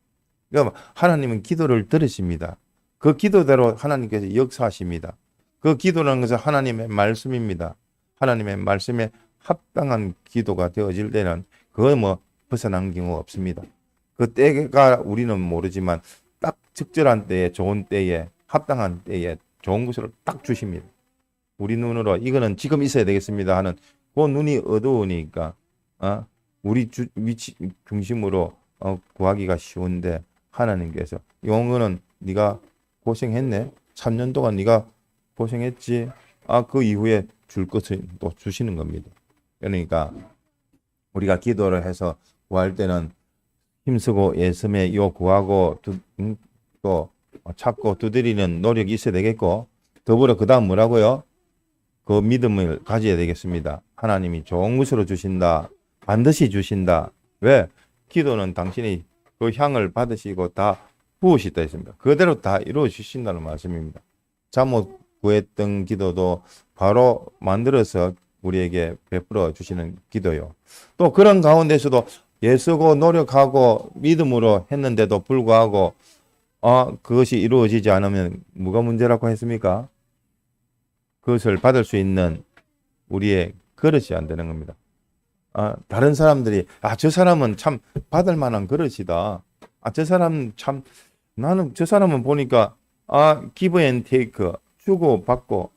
그러니까 하나님은 기도를 들으십니다. 그 기도대로 하나님께서 역사하십니다. 그 기도라는 것은 하나님의 말씀입니다. 하나님의 말씀에 합당한 기도가 되어질 때는 그거 뭐 벗어난 경우가 없습니다. 그 때가 우리는 모르지만 딱 적절한 때에, 좋은 때에, 합당한 때에 좋은 것을 딱 주십니다. 우리 눈으로 이거는 지금 있어야 되겠습니다 하는 그 눈이 어두우니까 우리 위치 중심으로 구하기가 쉬운데 하나님께서 이거는 네가 고생했네, 3년 동안 네가 고생했지, 그 이후에 줄 것을 또 주시는 겁니다. 그러니까 우리가 기도를 해서 구할 때는 힘쓰고 애쓰며 구하고 또 찾고 두드리는 노력이 있어야 되겠고, 더불어 그 다음 뭐라고요? 그 믿음을 가져야 되겠습니다. 하나님이 좋은 것으로 주신다, 반드시 주신다. 왜? 기도는 당신이 그 향을 받으시고 다 부으시다 했습니다. 그대로 다 이루어 주신다는 말씀입니다. 잘못 구했던 기도도 바로 만들어서 우리에게 베풀어 주시는 기도요. 또 그런 가운데서도 애쓰고 노력하고 믿음으로 했는데도 불구하고 그것이 이루어지지 않으면 뭐가 문제라고 했습니까? 그것을 받을 수 있는 우리의 그릇이 안 되는 겁니다. 다른 사람들이 저 사람은 참 받을 만한 그릇이다. 저 사람 참, 나는 저 사람은 보니까 give and take, 주고 받고,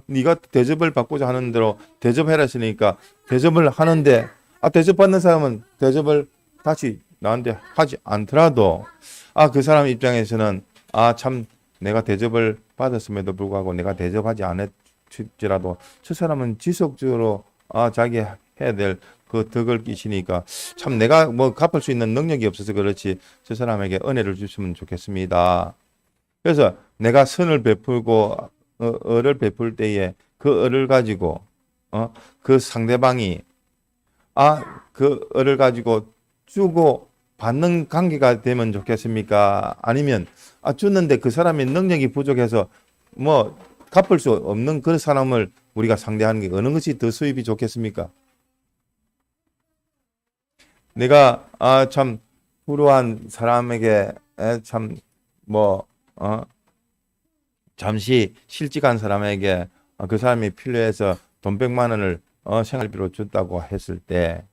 네가 대접을 받고자 하는 대로 대접해라 했으니까 대접을 하는데 대접받는 사람은 대접을 다시 나한테 하지 않더라도 그 사람 입장에서는 참 내가 대접을 받았음에도 불구하고 내가 대접하지 않았지라도 저 사람은 지속적으로 자기 해야 될 그 덕을 끼치니까 참 내가 뭐 갚을 수 있는 능력이 없어서 그렇지 저 사람에게 은혜를 주시면 좋겠습니다. 그래서 내가 선을 베풀고 을을 베풀 때에 그 을을 가지고 그 상대방이 그 을을 가지고 주고 받는 관계가 되면 좋겠습니까? 아니면 주는데 그 사람의 능력이 부족해서 뭐 갚을 수 없는 그 사람을 우리가 상대하는 게 어느 것이 더 수입이 좋겠습니까? 내가 참 불우한 사람에게 참 뭐 잠시 실직한 사람에게 그 사람이 필요해서 돈 100만 원을 생활비로 줬다고 했을 때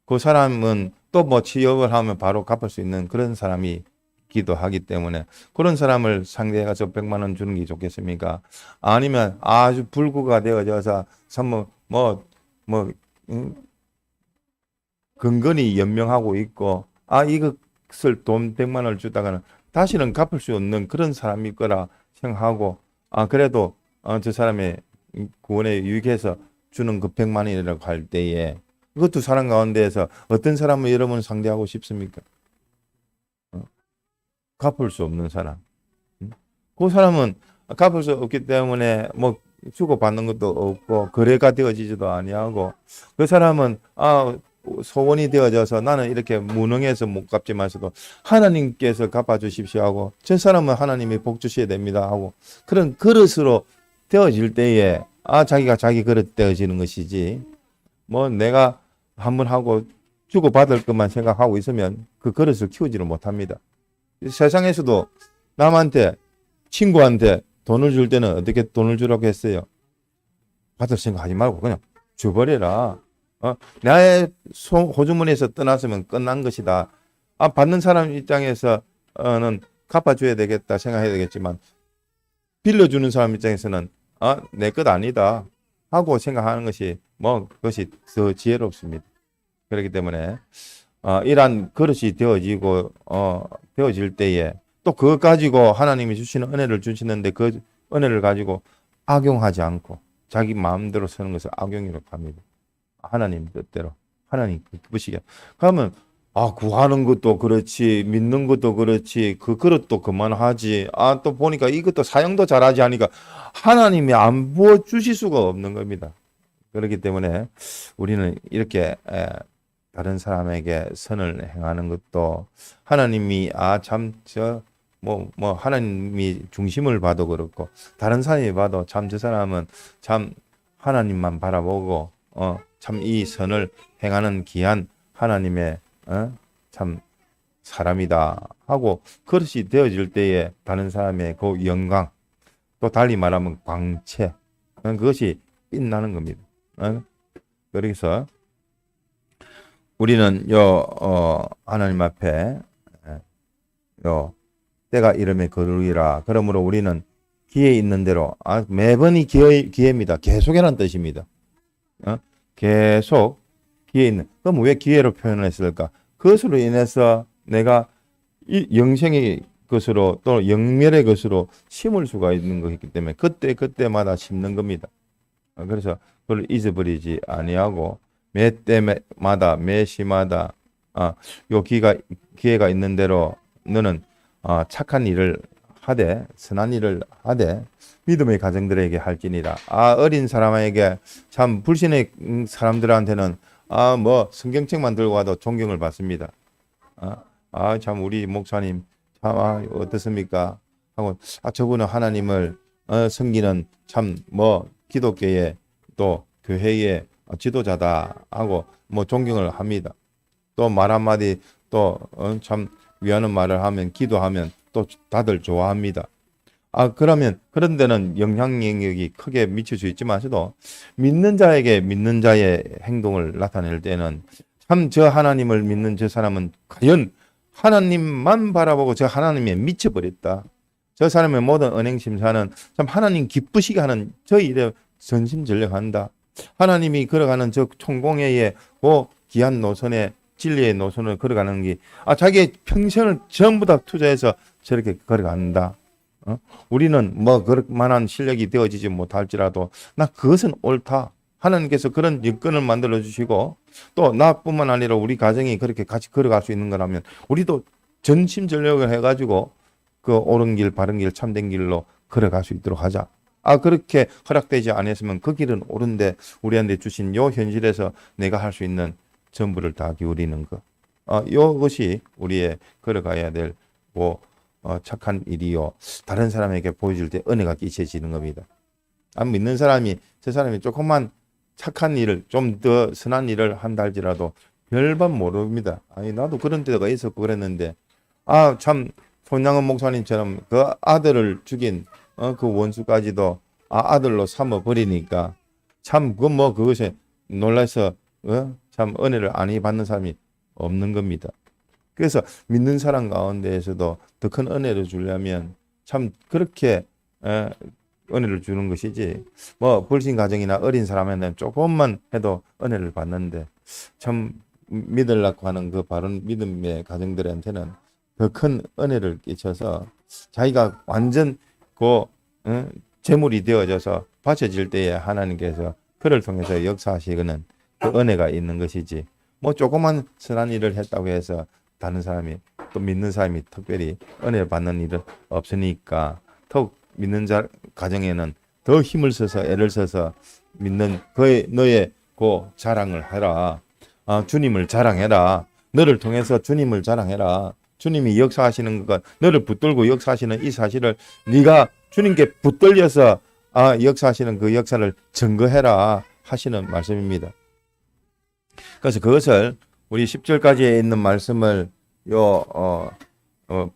그 사람은 또 뭐 취업을 하면 바로 갚을 수 있는 그런 사람이기도 하기 때문에 그런 사람을 상대해서 100만 원 주는 게 좋겠습니까? 아니면 아주 불구가 되어져서 근근히 연명하고 있고 이것을 돈 100만 원을 주다가는 다시는 갚을 수 없는 그런 사람일 거라 생각하고 그래도 저 사람의 구원에 유익해서 주는 그 100만 원이라고 할 때에 그 두 사람 가운데에서 어떤 사람을 여러분 상대하고 싶습니까? 갚을 수 없는 사람. 그 사람은 갚을 수 없기 때문에 뭐 주고받는 것도 없고 거래가 되어지지도 아니하고 그 사람은 소원이 되어져서 나는 이렇게 무능해서 못 갚지만서도 하나님께서 갚아주십시오 하고 저 사람은 하나님이 복 주셔야 됩니다 하고 그런 그릇으로 되어질 때에 자기가 자기 그릇 되어지는 것이지 뭐 내가 한번 하고 주고받을 것만 생각하고 있으면 그 그릇을 키우지를 못합니다. 세상에서도 남한테 친구한테 돈을 줄 때는 어떻게 돈을 주라고 했어요? 받을 생각하지 말고 그냥 줘버려라. 나의 호주머니에서 떠났으면 끝난 것이다. 받는 사람 입장에서는 갚아줘야 되겠다 생각해야 되겠지만 빌려주는 사람 입장에서는 내 것 아니다 하고 생각하는 것이 그것이 더 지혜롭습니다. 그렇기 때문에 이러한 그릇이 되어지고 되어질 때에 또 그것 가지고 하나님이 주시는 은혜를 주시는데 그 은혜를 가지고 악용하지 않고 자기 마음대로 쓰는 것을 악용이라고 합니다. 하나님 뜻대로 하나님 기쁘시게 그러면 구하는 것도 그렇지 믿는 것도 그렇지 그 그릇도 그만하지 또 보니까 이것도 사용도 잘하지 하니까 하나님이 안 부어주실 수가 없는 겁니다. 그렇기 때문에 우리는 이렇게 다른 사람에게 선을 행하는 것도 하나님이 하나님이 중심을 봐도 그렇고 다른 사람이 봐도 참 저 사람은 참 하나님만 바라보고 참 이 선을 행하는 귀한 하나님의 참 사람이다 하고 그릇이 되어질 때에 다른 사람의 그 영광 또 달리 말하면 광채 그것이 빛나는 겁니다. 그래서 우리는 하나님 앞에 때가 이름에 거루리라. 그러므로 우리는 기회 있는 대로 매번이 기회입니다. 계속이라는 뜻입니다. 계속 기회 있는. 그럼 왜 기회로 표현을 했을까? 그것으로 인해서 내가 이 영생의 것으로 또 영멸의 것으로 심을 수가 있는 것이기 때문에 그때마다 심는 겁니다. 그래서 그걸 잊어버리지 아니하고 매 때마다 매 시마다 요 기회가 있는 대로 너는 착한 일을 하되 선한 일을 하되 믿음의 가정들에게 할지니라. 어린 사람에게 참 불신의 사람들한테는 성경책만 들고 와도 존경을 받습니다. 참 우리 목사님 참 어떻습니까? 하고 저분은 하나님을 섬기는 참 기독교의 또 교회의 지도자다 하고 존경을 합니다. 또 말 한마디 또 참 위하는 말을 하면 기도하면 또 다들 좋아합니다. 그러면 그런 데는 영향력이 크게 미칠 수 있지만서도 믿는 자에게 믿는 자의 행동을 나타낼 때는 참 저 하나님을 믿는 저 사람은 과연 하나님만 바라보고 저 하나님에 미쳐버렸다. 저 사람의 모든 언행 심사는 참 하나님 기쁘시게 하는 저 일에 전심전력한다. 하나님이 걸어가는 저 총공회의 귀한 노선에 진리의 노선을 걸어가는 게 자기의 평생을 전부 다 투자해서 저렇게 걸어간다. 우리는 뭐 그만한 실력이 되어지지 못할지라도 나 그것은 옳다. 하나님께서 그런 여건을 만들어 주시고 또 나뿐만 아니라 우리 가정이 그렇게 같이 걸어갈 수 있는 거라면 우리도 전심전력을 해가지고 그 옳은 길, 바른 길, 참된 길로 걸어갈 수 있도록 하자. 그렇게 허락되지 않았으면 그 길은 옳은데 우리한테 주신 요 현실에서 내가 할 수 있는 전부를 다 기울이는 것. 이것이 우리의 걸어가야 될 착한 일이요. 다른 사람에게 보여줄 때 은혜가 끼쳐지는 겁니다. 믿는 사람이 저 사람이 조금만 착한 일을 좀 더 선한 일을 한다 할지라도 별반 모릅니다. 나도 그런 때가 있었고 그랬는데 참 손양은 목사님처럼 그 아들을 죽인 그 원수까지도 아들로 삼아 버리니까 참 그것에 놀라서 참 은혜를 안 받는 사람이 없는 겁니다. 그래서 믿는 사람 가운데에서도 더 큰 은혜를 주려면 참 그렇게 은혜를 주는 것이지 불신 가정이나 어린 사람에는 조금만 해도 은혜를 받는데 참 믿으려고 하는 그 바른 믿음의 가정들한테는 더 큰 은혜를 끼쳐서 자기가 완전 제물이 되어져서 바쳐질 때에 하나님께서 그를 통해서 역사하시는 그 은혜가 있는 것이지 조그만 선한 일을 했다고 해서 다른 사람이 또 믿는 사람이 특별히 은혜를 받는 일은 없으니까 더욱 믿는 가정에는 더 힘을 써서 애를 써서 믿는 너의 자랑을 해라. 주님을 자랑해라. 너를 통해서 주님을 자랑해라. 주님이 역사하시는 것, 너를 붙들고 역사하시는 이 사실을 네가 주님께 붙들려서 역사하시는 그 역사를 증거해라 하시는 말씀입니다. 그래서 그것을 우리 10절까지에 있는 말씀을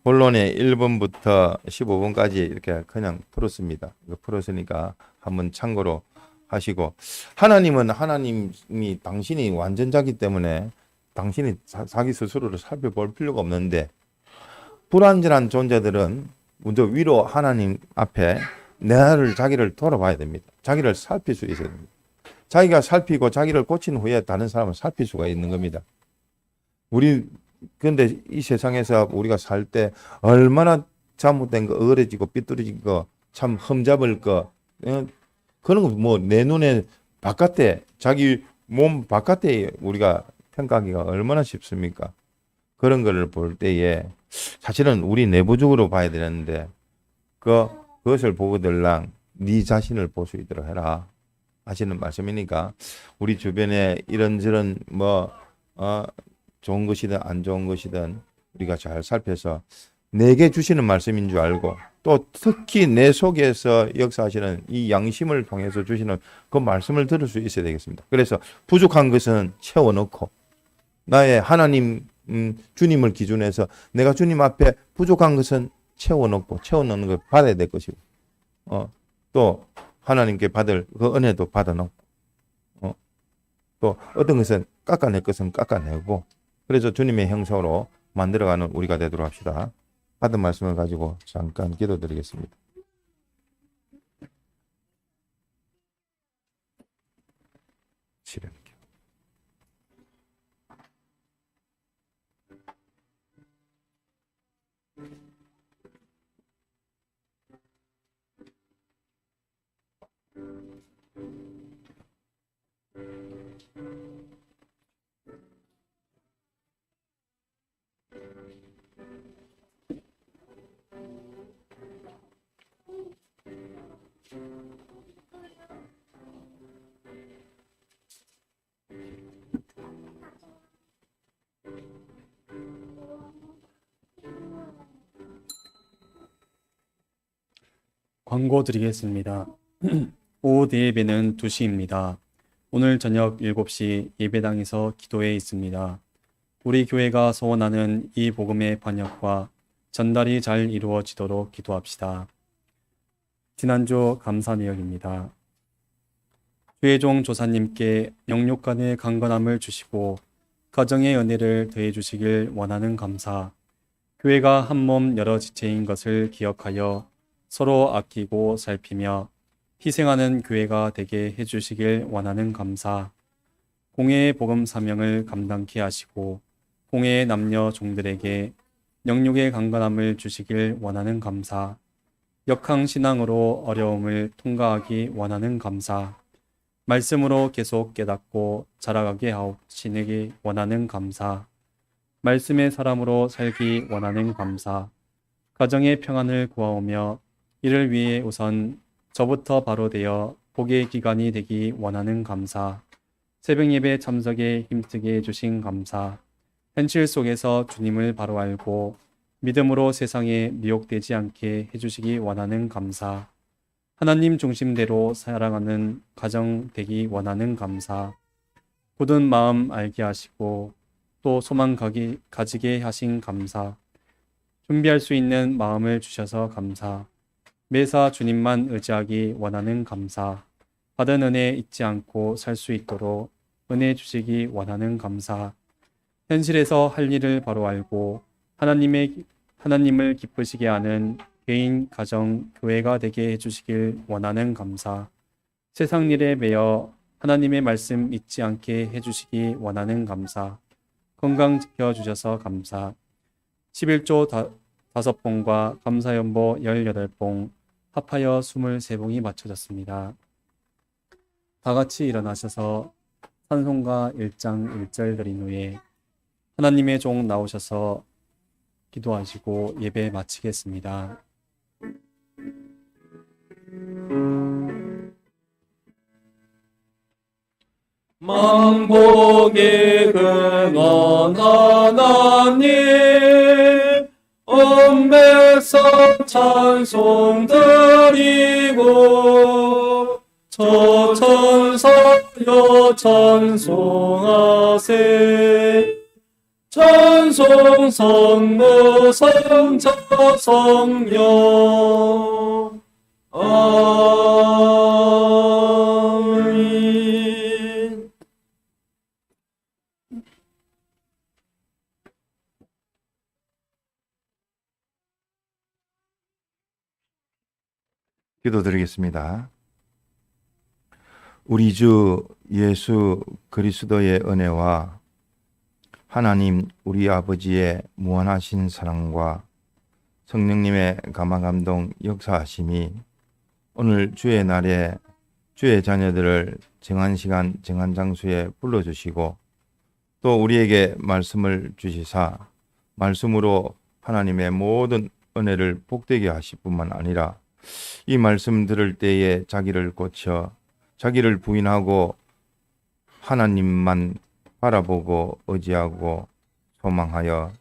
본론의 1번부터 15번까지 이렇게 그냥 풀었습니다. 풀었으니까 한번 참고로 하시고 하나님은 하나님이 당신이 완전자기 때문에 당신이 자기 스스로를 살펴볼 필요가 없는데 불완전한 존재들은 먼저 위로 하나님 앞에 자기를 돌아봐야 됩니다. 자기를 살필 수 있어야 됩니다. 자기가 살피고 자기를 고친 후에 다른 사람을 살필 수가 있는 겁니다. 그런데 이 세상에서 우리가 살 때 얼마나 잘못된 거, 어그러지고 삐뚤어진 거, 참 흠잡을 거, 그런 거 내 눈에 바깥에, 자기 몸 바깥에 우리가 평가하기가 얼마나 쉽습니까? 그런 거를 볼 때에 사실은 우리 내부적으로 봐야 되는데 그것을 보고들랑 네 자신을 볼 수 있도록 해라 하시는 말씀이니까 우리 주변에 이런저런 좋은 것이든 안 좋은 것이든 우리가 잘 살펴서 내게 주시는 말씀인 줄 알고 또 특히 내 속에서 역사하시는 이 양심을 통해서 주시는 그 말씀을 들을 수 있어야 되겠습니다. 그래서 부족한 것은 채워넣고 나의 하나님 주님을 기준해서 내가 주님 앞에 부족한 것은 채워넣는 걸 받아야 될 것이고 또 하나님께 받을 그 은혜도 받아놓고 또 어떤 것은 깎아낼 것은 깎아내고 그래서 주님의 형상으로 만들어가는 우리가 되도록 합시다. 받은 말씀을 가지고 잠깐 기도드리겠습니다. 실행. 광고 드리겠습니다. 오후 예배는 2시입니다. 오늘 저녁 7시 예배당에서 기도회 있습니다. 우리 교회가 소원하는 이 복음의 번역과 전달이 잘 이루어지도록 기도합시다. 지난주 감사 내역입니다. 주의종 조사님께 영육간의 강건함을 주시고 가정의 은혜를 더해 주시길 원하는 감사. 교회가 한 몸 여러 지체인 것을 기억하여 서로 아끼고 살피며 희생하는 교회가 되게 해주시길 원하는 감사. 공예의 복음 사명을 감당케 하시고 공회의 남녀 종들에게 영육의 강건함을 주시길 원하는 감사. 역항 신앙으로 어려움을 통과하기 원하는 감사. 말씀으로 계속 깨닫고 자라가게 하시기 원하는 감사. 말씀의 사람으로 살기 원하는 감사. 가정의 평안을 구하오며 이를 위해 우선 저부터 바로 되어 복의 기간이 되기 원하는 감사. 새벽 예배 참석에 힘쓰게 해주신 감사. 현실 속에서 주님을 바로 알고 믿음으로 세상에 미혹되지 않게 해주시기 원하는 감사. 하나님 중심대로 살아가는 가정 되기 원하는 감사. 굳은 마음 알게 하시고 또 소망 가지게 하신 감사. 준비할 수 있는 마음을 주셔서 감사. 매사 주님만 의지하기 원하는 감사. 받은 은혜 잊지 않고 살 수 있도록 은혜 주시기 원하는 감사. 현실에서 할 일을 바로 알고 하나님을 기쁘시게 하는 개인, 가정, 교회가 되게 해주시길 원하는 감사. 세상 일에 매여 하나님의 말씀 잊지 않게 해주시기 원하는 감사. 건강 지켜주셔서 감사. 11조 5봉과 감사연보 18봉 합하여 23봉이 맞춰졌습니다. 다 같이 일어나셔서 찬송가 1장 1절 드린 후에 하나님의 종 나오셔서 기도하시고 예배 마치겠습니다. 만복의 근원 하나님 온 백성 찬송 드리고 저 천사여 찬송하세 찬송 성모 성자 성령 아멘. 기도드리겠습니다. 우리 주 예수 그리스도의 은혜와 하나님 우리 아버지의 무한하신 사랑과 성령님의 감화감동 역사하심이 오늘 주의 날에 주의 자녀들을 정한 시간 정한 장소에 불러주시고 또 우리에게 말씀을 주시사 말씀으로 하나님의 모든 은혜를 복되게 하실 뿐만 아니라 이 말씀 들을 때에 자기를 고쳐 자기를 부인하고 하나님만 바라보고 의지하고 소망하여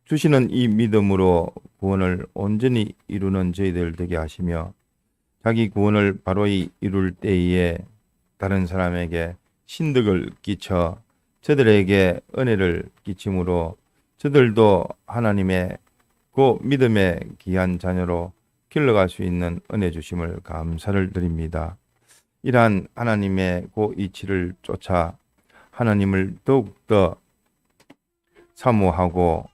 주시는 이 믿음으로 구원을 온전히 이루는 저희들 되게 하시며 자기 구원을 바로이 이룰 때에 다른 사람에게 신득을 끼쳐 저들에게 은혜를 끼침으로 저들도 하나님의 그 믿음의 귀한 자녀로 길러갈 수 있는 은혜 주심을 감사를 드립니다. 이러한 하나님의 그 이치를 쫓아 하나님을 더욱더 사모하고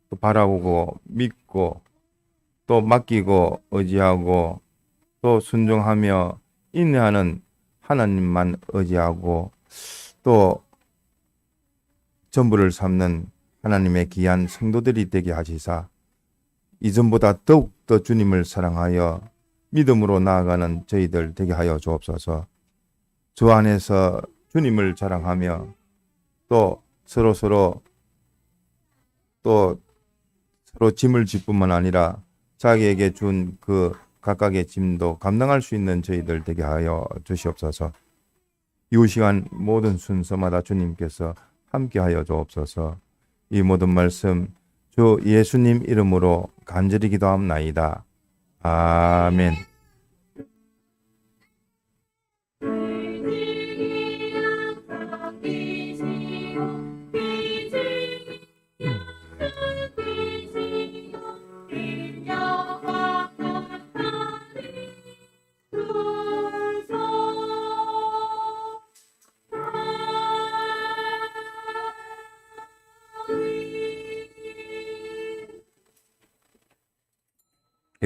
또 바라보고 믿고 또 맡기고 의지하고 또 순종하며 인내하는 하나님만 의지하고 또 전부를 삼는 하나님의 귀한 성도들이 되게 하시사 이전보다 더욱더 주님을 사랑하여 믿음으로 나아가는 저희들 되게 하여 주옵소서. 주 안에서 주님을 자랑하며 또 서로 짐을 질 뿐만 아니라 자기에게 준 그 각각의 짐도 감당할 수 있는 저희들 되게 하여 주시옵소서. 이 시간 모든 순서마다 주님께서 함께하여 주옵소서. 이 모든 말씀 주 예수님 이름으로 간절히 기도합나이다. 아멘.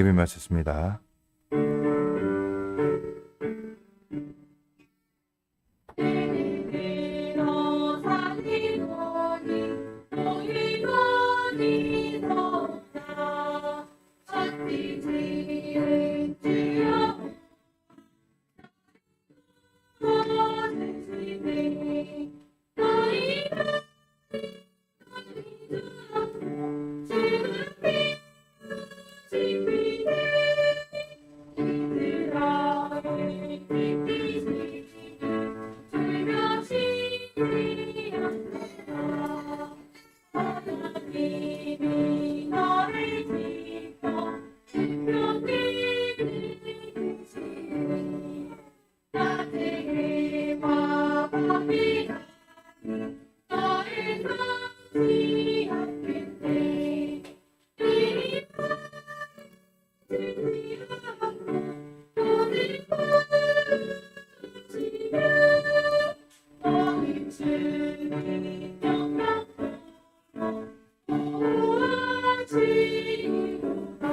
예배 마쳤습니다.